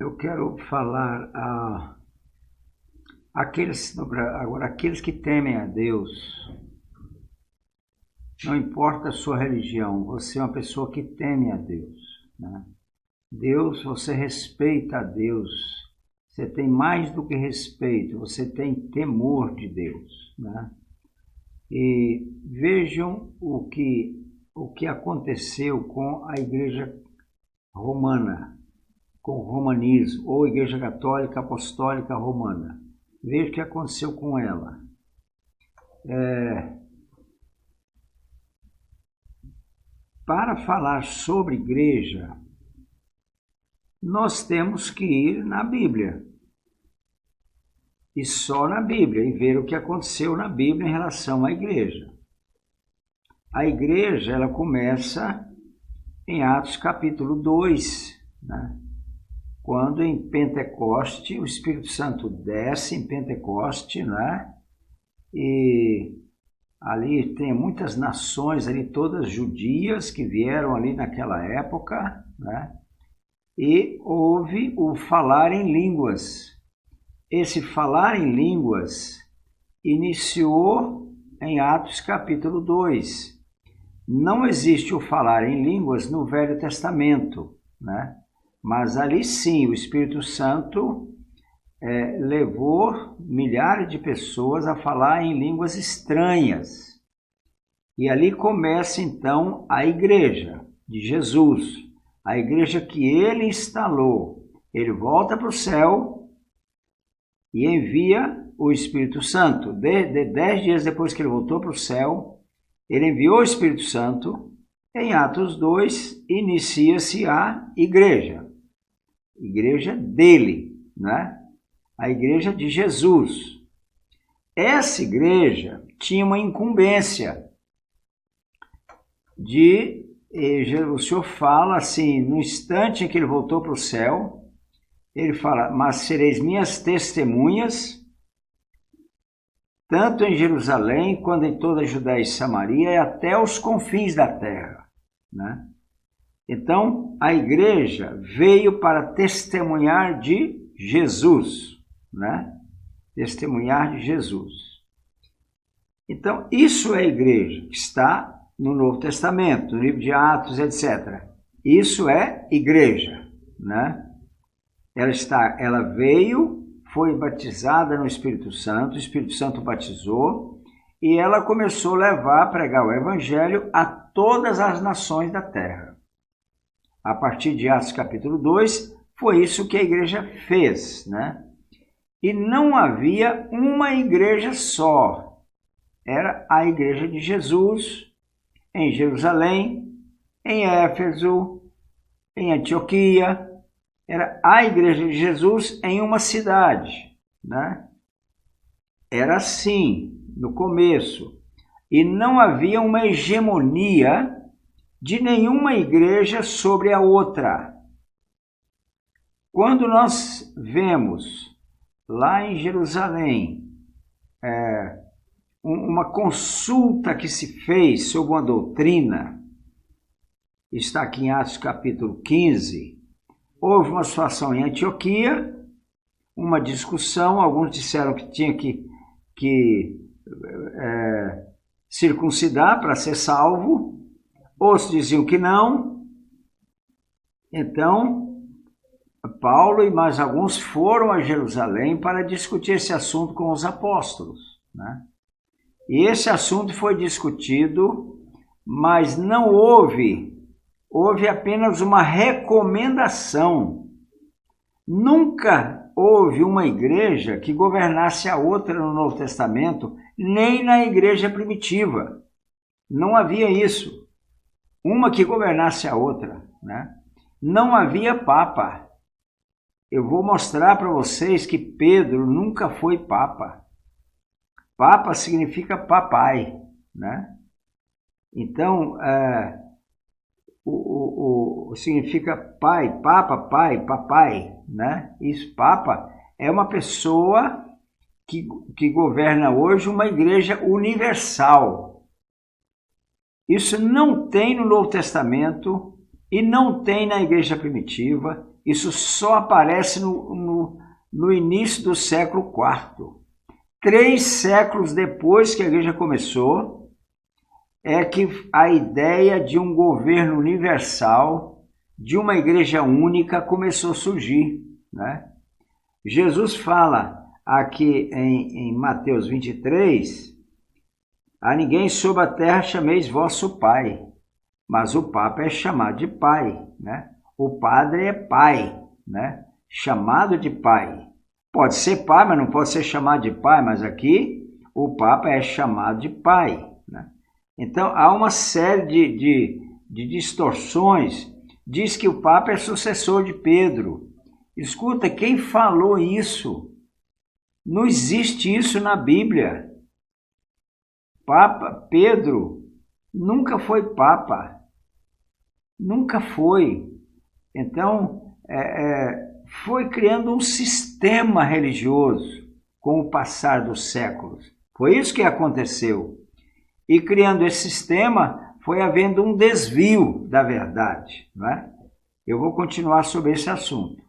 Eu quero falar aqueles que temem a Deus. Não importa a sua religião, você é uma pessoa que teme a Deus, né? Deus, você respeita a Deus. Você tem mais do que respeito, você tem temor de Deus, né? E vejam o que aconteceu com a Igreja Romana, com o romanismo, ou Igreja Católica Apostólica Romana. Veja o que aconteceu com ela. Para falar sobre igreja, nós temos que ir na Bíblia. E só na Bíblia, e ver o que aconteceu na Bíblia em relação à igreja. A igreja, ela começa em Atos capítulo 2, né? Quando em Pentecoste, o Espírito Santo desce em Pentecoste, né? E ali tem muitas nações, ali todas judias que vieram ali naquela época, né? E houve o falar em línguas. Esse falar em línguas iniciou em Atos capítulo 2. Não existe o falar em línguas no Velho Testamento, né? Mas ali sim, o Espírito Santo levou milhares de pessoas a falar em línguas estranhas. E ali começa então a igreja de Jesus, a igreja que ele instalou. Ele volta para o céu e envia o Espírito Santo. 10 dias depois que ele voltou para o céu, ele enviou o Espírito Santo. Em Atos 2, inicia-se a igreja dele, né? A igreja de Jesus. Essa igreja tinha uma incumbência o Senhor fala assim, no instante em que ele voltou para o céu, ele fala, mas sereis minhas testemunhas, tanto em Jerusalém, quanto em toda a Judéia e Samaria, e até os confins da terra, né? Então, a igreja veio para testemunhar de Jesus, né? Testemunhar de Jesus. Então, isso é a igreja, que está no Novo Testamento, no livro de Atos, etc. Isso é igreja, né? Ela veio, foi batizada no Espírito Santo, o Espírito Santo batizou, e ela começou a pregar o Evangelho a todas as nações da terra. A partir de Atos capítulo 2, foi isso que a igreja fez, né? E não havia uma igreja só. Era a igreja de Jesus em Jerusalém, em Éfeso, em Antioquia. Era a igreja de Jesus em uma cidade, né? Era assim no começo. E não havia uma hegemonia de nenhuma igreja sobre a outra. Quando nós vemos lá em Jerusalém uma consulta que se fez sobre uma doutrina, está aqui em Atos capítulo 15, houve uma situação em Antioquia, uma discussão, alguns disseram que tinha que circuncidar para ser salvo, outros diziam que não. Então, Paulo e mais alguns foram a Jerusalém para discutir esse assunto com os apóstolos, né? E esse assunto foi discutido, mas não houve apenas uma recomendação. Nunca houve uma igreja que governasse a outra no Novo Testamento, nem na igreja primitiva. Não havia isso. Uma que governasse a outra, né? Não havia papa. Eu vou mostrar para vocês que Pedro nunca foi papa. Papa significa papai, né? Então, significa pai, papa, pai, papai, né? Isso, papa é uma pessoa que governa hoje uma igreja universal. Isso não tem no Novo Testamento e não tem na igreja primitiva Isso só aparece no início do século IV. 3 séculos depois que a igreja começou, é que a ideia de um governo universal, de uma igreja única, começou a surgir, né? Jesus fala aqui em Mateus 23, a ninguém sobre a terra chameis vosso pai, mas o Papa é chamado de pai, né? O padre é pai, né? Chamado de pai. Pode ser pai, mas não pode ser chamado de pai, mas aqui o Papa é chamado de pai, né? Então há uma série de distorções. Diz que o Papa é sucessor de Pedro. Escuta, quem falou isso? Não existe isso na Bíblia. Papa Pedro nunca foi Papa. Nunca foi. Então, foi criando um sistema religioso com o passar dos séculos. Foi isso que aconteceu. E criando esse sistema, foi havendo um desvio da verdade, não é? Eu vou continuar sobre esse assunto.